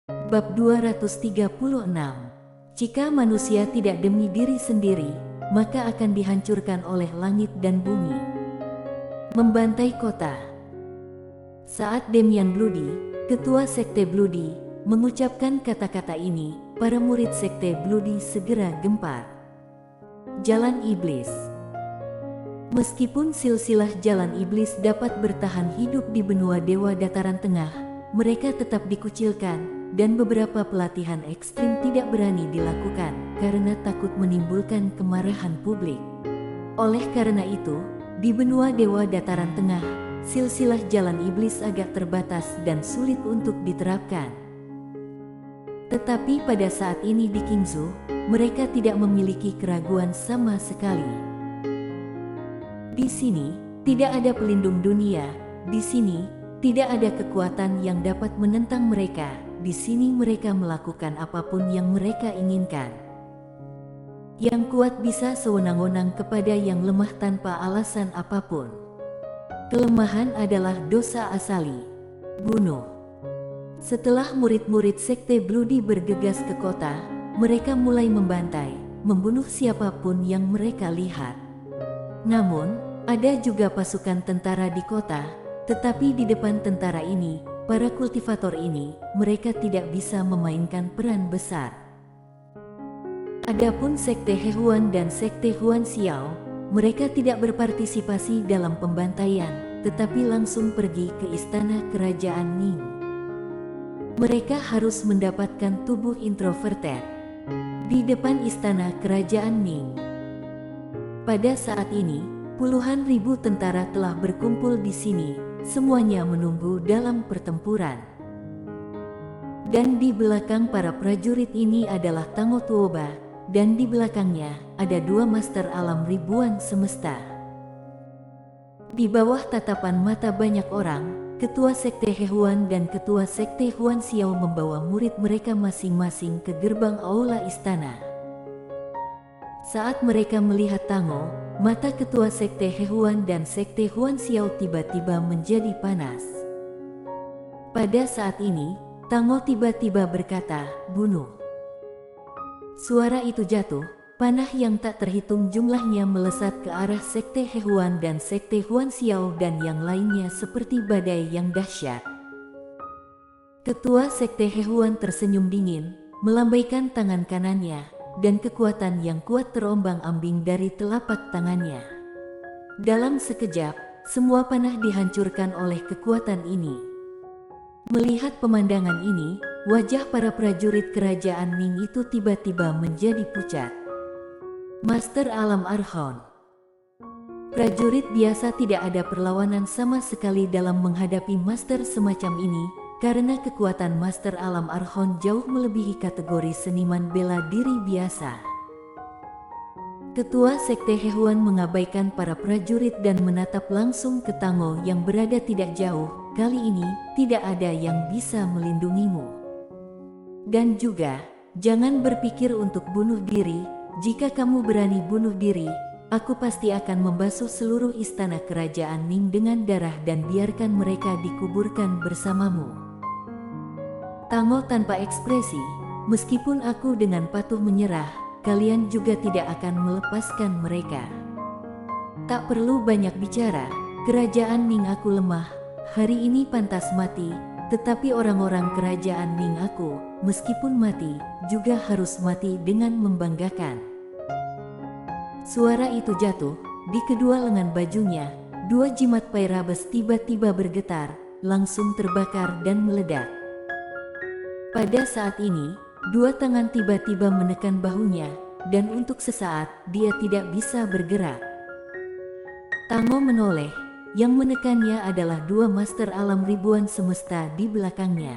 Bab 236. Jika manusia tidak demi diri sendiri, maka akan dihancurkan oleh langit dan bumi. Membantai kota. Saat Damian Bloody, ketua sekte Bloody, mengucapkan kata-kata ini, para murid sekte Bloody segera gempar. Jalan Iblis. Meskipun silsilah jalan iblis dapat bertahan hidup di benua Dewa Dataran Tengah, mereka tetap dikucilkan, dan beberapa pelatihan ekstrim tidak berani dilakukan karena takut menimbulkan kemarahan publik. Oleh karena itu, di benua Dewa Dataran Tengah, silsilah jalan iblis agak terbatas dan sulit untuk diterapkan. Tetapi pada saat ini di Qingzhou, mereka tidak memiliki keraguan sama sekali. Di sini, tidak ada pelindung dunia. Di sini, tidak ada kekuatan yang dapat menentang mereka. Di sini mereka melakukan apapun yang mereka inginkan. Yang kuat bisa sewenang-wenang kepada yang lemah tanpa alasan apapun. Kelemahan adalah dosa asali. Bunuh. Setelah murid-murid sekte Bloody bergegas ke kota, mereka mulai membantai, membunuh siapapun yang mereka lihat. Namun, ada juga pasukan tentara di kota, tetapi di depan tentara ini, para kultivator ini, mereka tidak bisa memainkan peran besar. Adapun sekte Hehuan dan sekte Huan Xiao, mereka tidak berpartisipasi dalam pembantaian, tetapi langsung pergi ke istana kerajaan Ning. Mereka harus mendapatkan tubuh introverted di depan istana kerajaan Ning. Pada saat ini, puluhan ribu tentara telah berkumpul di sini, semuanya menunggu dalam pertempuran. Dan di belakang para prajurit ini adalah Tango Tuoba, dan di belakangnya ada dua master alam ribuan semesta. Di bawah tatapan mata banyak orang, ketua sekte Hehuan dan ketua sekte Huan Xiao membawa murid mereka masing-masing ke gerbang aula istana. Saat mereka melihat Tango, mata ketua sekte Hehuan dan sekte Huan Xiao tiba-tiba menjadi panas. Pada saat ini, Tango tiba-tiba berkata, "Bunuh." Suara itu jatuh, panah yang tak terhitung jumlahnya melesat ke arah sekte Hehuan dan sekte Huan Xiao dan yang lainnya seperti badai yang dahsyat. Ketua sekte Hehuan tersenyum dingin, melambaikan tangan kanannya, dan kekuatan yang kuat terombang-ambing dari telapak tangannya. Dalam sekejap, semua panah dihancurkan oleh kekuatan ini. Melihat pemandangan ini, wajah para prajurit kerajaan Ning itu tiba-tiba menjadi pucat. Master Alam Archon. Prajurit biasa tidak ada perlawanan sama sekali dalam menghadapi master semacam ini, karena kekuatan Master Alam Archon jauh melebihi kategori seniman bela diri biasa. Ketua sekte Hehuan mengabaikan para prajurit dan menatap langsung ke Tango yang berada tidak jauh. Kali ini, tidak ada yang bisa melindungimu. Dan juga, jangan berpikir untuk bunuh diri. Jika kamu berani bunuh diri, aku pasti akan membasuh seluruh istana kerajaan Ning dengan darah dan biarkan mereka dikuburkan bersamamu. Tango tanpa ekspresi, "Meskipun aku dengan patuh menyerah, kalian juga tidak akan melepaskan mereka. Tak perlu banyak bicara, kerajaan Ning aku lemah, hari ini pantas mati, tetapi orang-orang kerajaan Ning aku, meskipun mati, juga harus mati dengan membanggakan." Suara itu jatuh, di kedua lengan bajunya, dua jimat Pairabes tiba-tiba bergetar, langsung terbakar dan meledak. Pada saat ini, dua tangan tiba-tiba menekan bahunya, dan untuk sesaat, dia tidak bisa bergerak. Tango menoleh, yang menekannya adalah dua master alam ribuan semesta di belakangnya.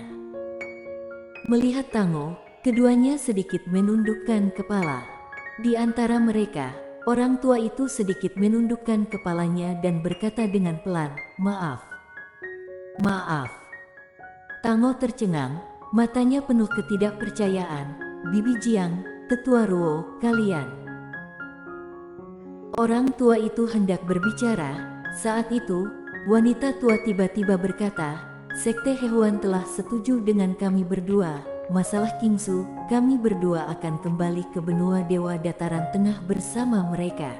Melihat Tango, keduanya sedikit menundukkan kepala. Di antara mereka, orang tua itu sedikit menundukkan kepalanya dan berkata dengan pelan, "Maaf. Maaf." Tango tercengang. Matanya penuh ketidakpercayaan. "Bibi Jiang, Tetua Ruo, kalian." Orang tua itu hendak berbicara. Saat itu, wanita tua tiba-tiba berkata, "Sekte Hehuan telah setuju dengan kami berdua. masalah Kingsu, kami berdua akan kembali ke benua Dewa Dataran Tengah bersama mereka.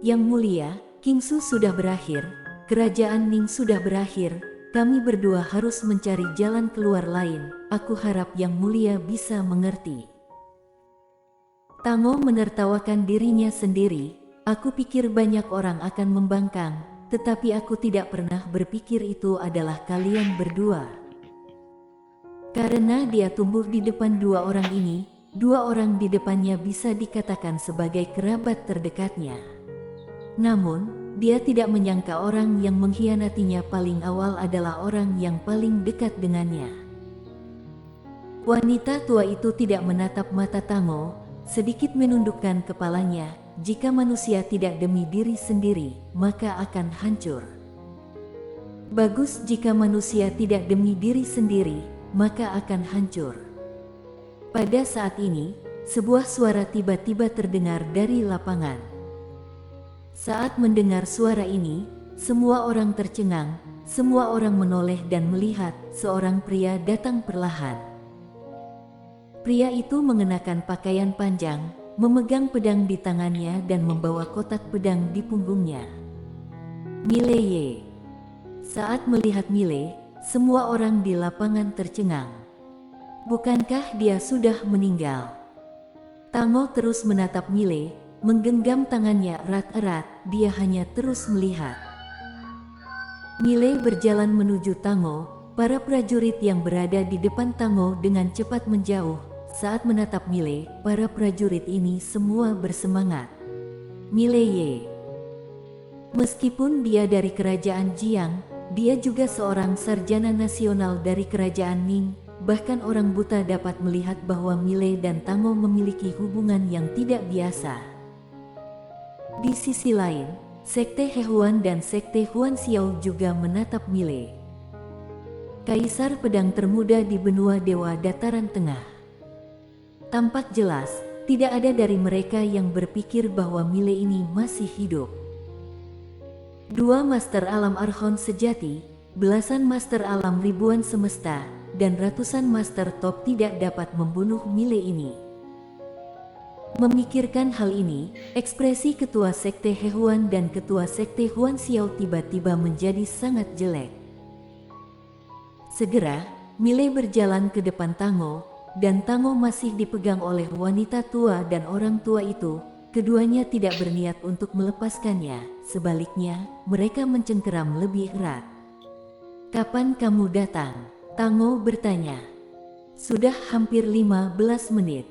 Yang mulia, Kingsu sudah berakhir, kerajaan Ning sudah berakhir, kami berdua harus mencari jalan keluar lain, aku harap yang mulia bisa mengerti. Tango menertawakan dirinya sendiri, aku pikir banyak orang akan membangkang, tetapi aku tidak pernah berpikir itu adalah kalian berdua. Karena dia tumbuh di depan dua orang ini, dua orang di depannya bisa dikatakan sebagai kerabat terdekatnya. Namun, dia tidak menyangka orang yang mengkhianatinya paling awal adalah orang yang paling dekat dengannya. Wanita tua itu tidak menatap mata Tango, sedikit menundukkan kepalanya. Jika manusia tidak demi diri sendiri, maka akan hancur. Bagus jika manusia tidak demi diri sendiri, maka akan hancur. Pada saat ini, sebuah suara tiba-tiba terdengar dari lapangan. Saat mendengar suara ini, semua orang tercengang, semua orang menoleh dan melihat seorang pria datang perlahan. Pria itu mengenakan pakaian panjang, memegang pedang di tangannya dan membawa kotak pedang di punggungnya. Mileye. Saat melihat Mile, semua orang di lapangan tercengang. Bukankah dia sudah meninggal? Tango terus menatap Mile, menggenggam tangannya erat-erat, dia hanya terus melihat. Mile berjalan menuju Tango, para prajurit yang berada di depan Tango dengan cepat menjauh. Saat menatap Mile, para prajurit ini semua bersemangat. Mileye. Meskipun dia dari kerajaan Jiang, dia juga seorang sarjana nasional dari kerajaan Ning. Bahkan orang buta dapat melihat bahwa Mile dan Tango memiliki hubungan yang tidak biasa. Di sisi lain, Sekte Hehuan dan Sekte Huan Xiao juga menatap Mile. Kaisar pedang termuda di benua Dewa Dataran Tengah. Tampak jelas, tidak ada dari mereka yang berpikir bahwa Mile ini masih hidup. Dua master alam Archon sejati, belasan master alam ribuan semesta, dan ratusan master top tidak dapat membunuh Mile ini. Memikirkan hal ini, ekspresi ketua Sekte Hehuan dan ketua Sekte Huan Xiao tiba-tiba menjadi sangat jelek. Segera, Mile berjalan ke depan Tango, dan Tango masih dipegang oleh wanita tua dan orang tua itu. Keduanya tidak berniat untuk melepaskannya, sebaliknya mereka mencengkeram lebih erat. "Kapan kamu datang?" Tango bertanya. "Sudah hampir 15 menit.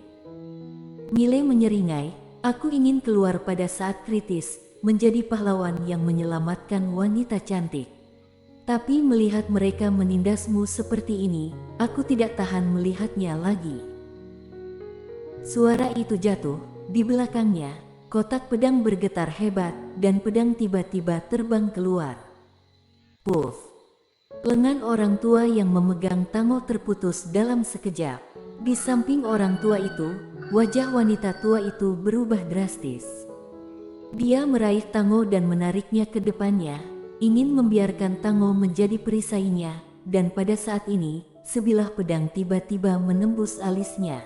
Mile menyeringai, "Aku ingin keluar pada saat kritis, menjadi pahlawan yang menyelamatkan wanita cantik. Tapi melihat mereka menindasmu seperti ini, aku tidak tahan melihatnya lagi." Suara itu jatuh, di belakangnya, kotak pedang bergetar hebat, dan pedang tiba-tiba terbang keluar. Puff! Lengan orang tua yang memegang Tango terputus dalam sekejap. Di samping orang tua itu, wajah wanita tua itu berubah drastis. Dia meraih Tango dan menariknya ke depannya, ingin membiarkan Tango menjadi perisainya, dan pada saat ini, sebilah pedang tiba-tiba menembus alisnya.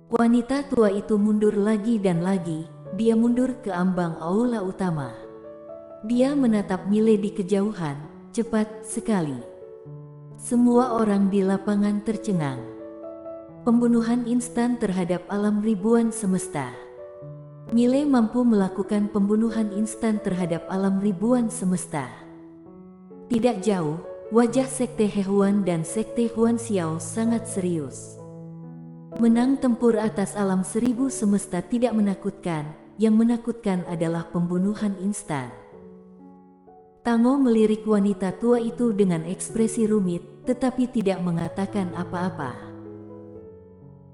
Wanita tua itu mundur lagi dan lagi, dia mundur ke ambang aula utama. Dia menatap Mile di kejauhan, cepat sekali. Semua orang di lapangan tercengang. Pembunuhan instan terhadap alam ribuan semesta. Mile mampu melakukan pembunuhan instan terhadap alam ribuan semesta. Tidak jauh, wajah Sekte Hehuan dan Sekte Huan Xiao sangat serius. Menang tempur atas alam 1000 semesta tidak menakutkan, yang menakutkan adalah pembunuhan instan. Tango melirik wanita tua itu dengan ekspresi rumit, tetapi tidak mengatakan apa-apa.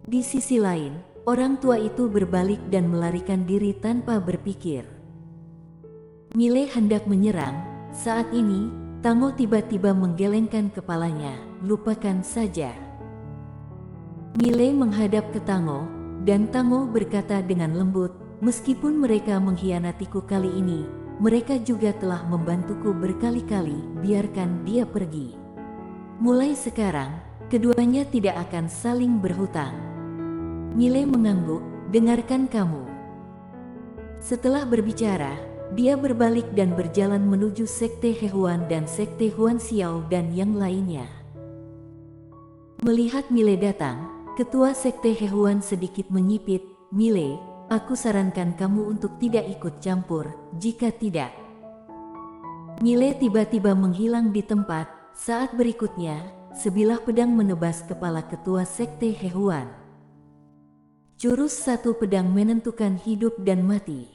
Di sisi lain, orang tua itu berbalik dan melarikan diri tanpa berpikir. Mile hendak menyerang, saat ini, Tango tiba-tiba menggelengkan kepalanya, lupakan saja. Mile menghadap ke Tango, dan Tango berkata dengan lembut, meskipun mereka mengkhianatiku kali ini, mereka juga telah membantuku berkali-kali, biarkan dia pergi. Mulai sekarang, keduanya tidak akan saling berhutang. Mile mengangguk, dengarkan kamu. Setelah berbicara, dia berbalik dan berjalan menuju Sekte Hehuan dan Sekte Huan Xiao dan yang lainnya. Melihat Mile datang, Ketua Sekte Hehuan sedikit menyipit, "Mile, aku sarankan kamu untuk tidak ikut campur, jika tidak." Mile tiba-tiba menghilang di tempat. Saat berikutnya, sebilah pedang menebas kepala Ketua Sekte Hehuan. Jurus satu pedang menentukan hidup dan mati.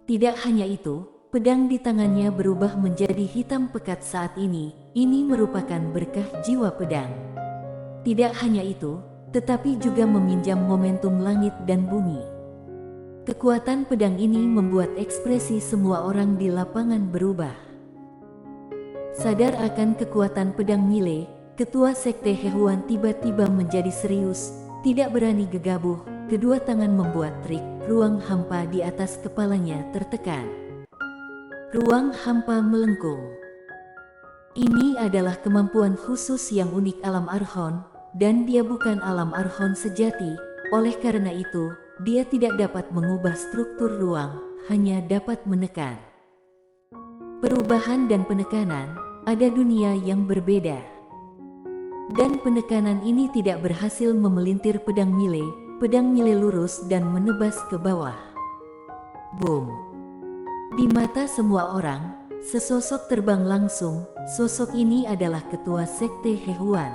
Tidak hanya itu, pedang di tangannya berubah menjadi hitam pekat saat ini. Ini merupakan berkah jiwa pedang. Tidak hanya itu, tetapi juga meminjam momentum langit dan bumi. Kekuatan pedang ini membuat ekspresi semua orang di lapangan berubah. Sadar akan kekuatan pedang Mile, Ketua Sekte Hehuan tiba-tiba menjadi serius, tidak berani gegabah. Kedua tangan membuat trik, ruang hampa di atas kepalanya tertekan. Ruang hampa melengkung. Ini adalah kemampuan khusus yang unik alam Archon, dan dia bukan alam Archon sejati. Oleh karena itu, dia tidak dapat mengubah struktur ruang, hanya dapat menekan. Perubahan dan penekanan, ada dunia yang berbeda. Dan penekanan ini tidak berhasil memelintir pedang Mile. Pedang Mile lurus dan menebas ke bawah. Boom! Di mata semua orang, sesosok terbang langsung. Sosok ini adalah Ketua Sekte Hehuan.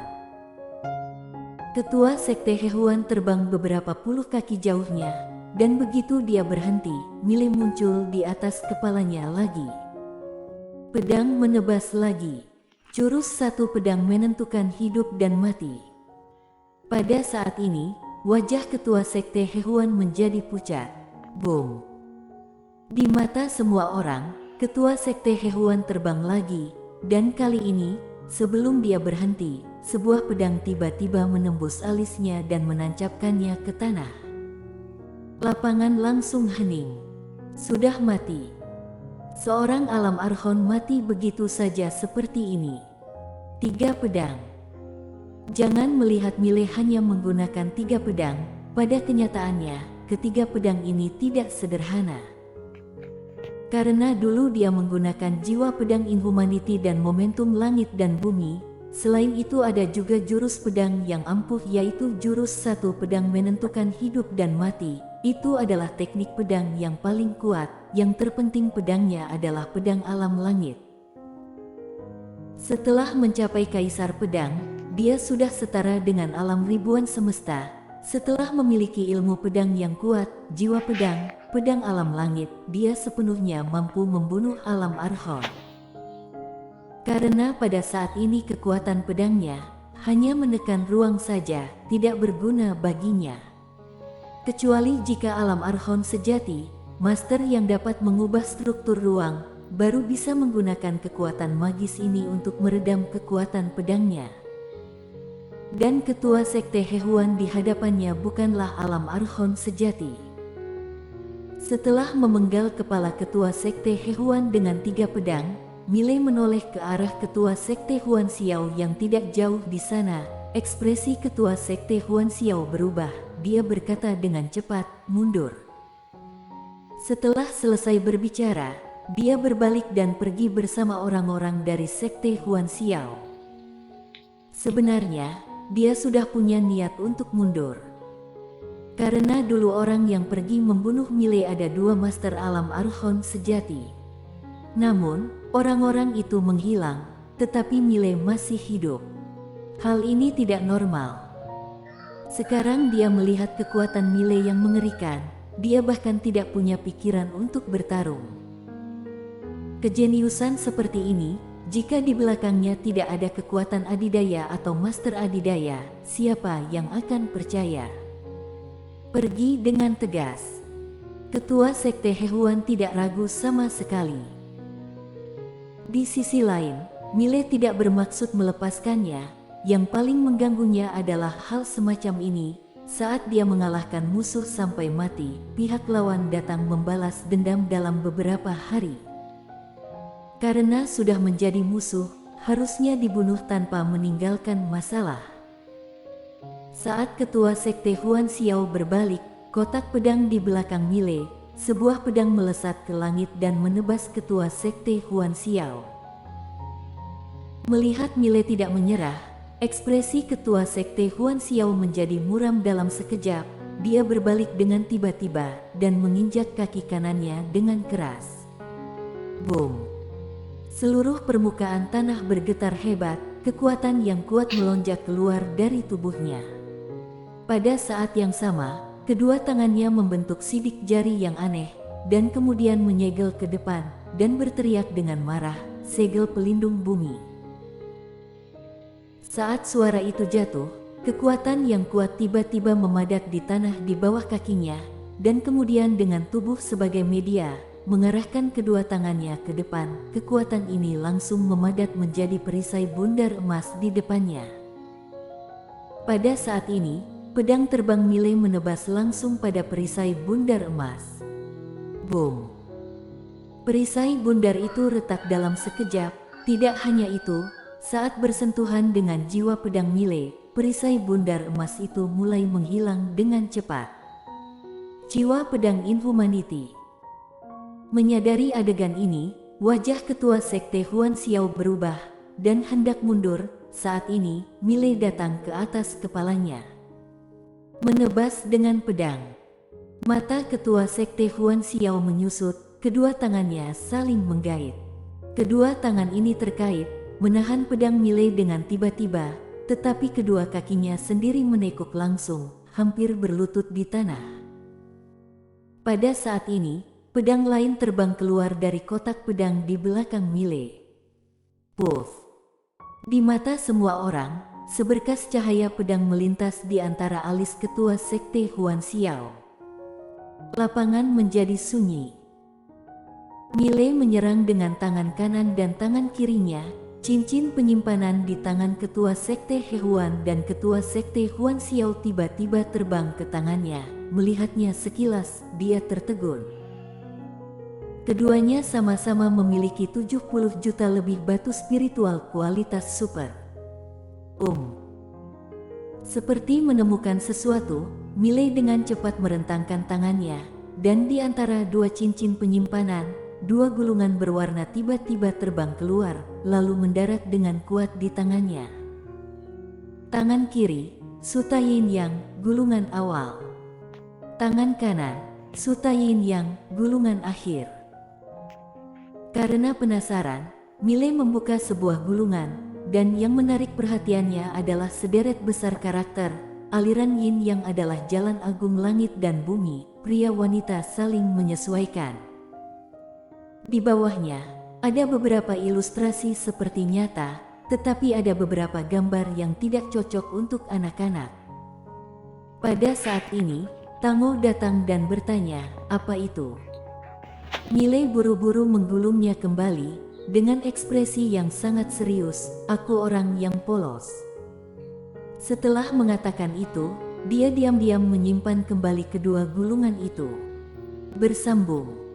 Ketua Sekte Hehuan terbang beberapa puluh kaki jauhnya, dan begitu dia berhenti, Mile muncul di atas kepalanya lagi. Pedang menebas lagi. Jurus satu pedang menentukan hidup dan mati. Pada saat ini, wajah Ketua Sekte Hehuan menjadi pucat. Boom! Di mata semua orang, Ketua Sekte Hehuan terbang lagi, dan kali ini, sebelum dia berhenti, sebuah pedang tiba-tiba menembus alisnya dan menancapkannya ke tanah. Lapangan langsung hening. Sudah mati. Seorang alam Archon mati begitu saja seperti ini. 3 pedang. Jangan melihat Mile hanya menggunakan 3 pedang, pada kenyataannya, ketiga pedang ini tidak sederhana. Karena dulu dia menggunakan jiwa pedang Inhumanity dan momentum langit dan bumi, selain itu ada juga jurus pedang yang ampuh yaitu jurus satu pedang menentukan hidup dan mati. Itu adalah teknik pedang yang paling kuat, yang terpenting pedangnya adalah pedang alam langit. Setelah mencapai Kaisar Pedang, dia sudah setara dengan alam ribuan semesta. Setelah memiliki ilmu pedang yang kuat, jiwa pedang, pedang alam langit, dia sepenuhnya mampu membunuh alam Archon. Karena pada saat ini kekuatan pedangnya hanya menekan ruang saja, tidak berguna baginya. Kecuali jika alam Archon sejati, master yang dapat mengubah struktur ruang, baru bisa menggunakan kekuatan magis ini untuk meredam kekuatan pedangnya. Dan Ketua Sekte Hehuan di hadapannya bukanlah alam Archon sejati. Setelah memenggal kepala Ketua Sekte Hehuan dengan 3 pedang, Mile menoleh ke arah Ketua Sekte Huan Xiao yang tidak jauh di sana. Ekspresi Ketua Sekte Huan Xiao berubah, dia berkata dengan cepat, "Mundur." Setelah selesai berbicara, dia berbalik dan pergi bersama orang-orang dari Sekte Huan Xiao. Sebenarnya, dia sudah punya niat untuk mundur. Karena dulu orang yang pergi membunuh Mile ada 2 master alam Archon sejati. Namun, orang-orang itu menghilang, tetapi Mile masih hidup. Hal ini tidak normal. Sekarang dia melihat kekuatan Mile yang mengerikan, dia bahkan tidak punya pikiran untuk bertarung. Kejeniusan seperti ini, jika di belakangnya tidak ada kekuatan adidaya atau master adidaya, siapa yang akan percaya? Pergi dengan tegas. Ketua Sekte Hehuan tidak ragu sama sekali. Di sisi lain, Mile tidak bermaksud melepaskannya. Yang paling mengganggunya adalah hal semacam ini. Saat dia mengalahkan musuh sampai mati, pihak lawan datang membalas dendam dalam beberapa hari. Karena sudah menjadi musuh, harusnya dibunuh tanpa meninggalkan masalah. Saat ketua sekte Huan Xiao berbalik, kotak pedang di belakang Mile, sebuah pedang melesat ke langit dan menebas ketua sekte Huan Xiao. Melihat Mile tidak menyerah, ekspresi ketua sekte Huan Xiao menjadi muram dalam sekejap. Dia berbalik dengan tiba-tiba dan menginjak kaki kanannya dengan keras. Boom! Seluruh permukaan tanah bergetar hebat, kekuatan yang kuat melonjak keluar dari tubuhnya. Pada saat yang sama, kedua tangannya membentuk sidik jari yang aneh, dan kemudian menyegel ke depan, dan berteriak dengan marah, "Segel pelindung bumi!" Saat suara itu jatuh, kekuatan yang kuat tiba-tiba memadat di tanah di bawah kakinya, dan kemudian dengan tubuh sebagai media, mengarahkan kedua tangannya ke depan. Kekuatan ini langsung memadat menjadi perisai bundar emas di depannya. Pada saat ini, pedang terbang Mile menebas langsung pada perisai bundar emas. Boom! Perisai bundar itu retak dalam sekejap. Tidak hanya itu, saat bersentuhan dengan jiwa pedang Mile, perisai bundar emas itu mulai menghilang dengan cepat. Jiwa pedang Inhumanity. Menyadari adegan ini, wajah ketua sekte Huan Xiao berubah dan hendak mundur. Saat ini, Mile datang ke atas kepalanya, menebas dengan pedang. Mata ketua sekte Huan Xiao menyusut, kedua tangannya saling menggait. Kedua tangan ini terkait, menahan pedang Mile dengan tiba-tiba, tetapi kedua kakinya sendiri menekuk langsung, hampir berlutut di tanah. Pada saat ini, pedang lain terbang keluar dari kotak pedang di belakang Mile. Puff! Di mata semua orang, seberkas cahaya pedang melintas di antara alis ketua sekte Huan Xiao. Lapangan menjadi sunyi. Mile menyerang dengan tangan kanan dan tangan kirinya. Cincin penyimpanan di tangan ketua sekte Hehuan dan ketua sekte Huan Xiao tiba-tiba terbang ke tangannya. Melihatnya sekilas, dia tertegun. Keduanya sama-sama memiliki 70 juta lebih batu spiritual kualitas super. Seperti menemukan sesuatu, Mile dengan cepat merentangkan tangannya, dan di antara dua cincin penyimpanan, dua gulungan berwarna tiba-tiba terbang keluar, lalu mendarat dengan kuat di tangannya. Tangan kiri, Suta Yin Yang, gulungan awal. Tangan kanan, Suta Yin Yang, gulungan akhir. Karena penasaran, Mile membuka sebuah gulungan, dan yang menarik perhatiannya adalah sederet besar karakter. Aliran Yin Yang adalah jalan agung langit dan bumi, pria wanita saling menyesuaikan. Di bawahnya, ada beberapa ilustrasi seperti nyata, tetapi ada beberapa gambar yang tidak cocok untuk anak-anak. Pada saat ini, Tango datang dan bertanya, "Apa itu?" Mile buru-buru menggulungnya kembali, dengan ekspresi yang sangat serius, "Aku orang yang polos." Setelah mengatakan itu, dia diam-diam menyimpan kembali kedua gulungan itu. Bersambung.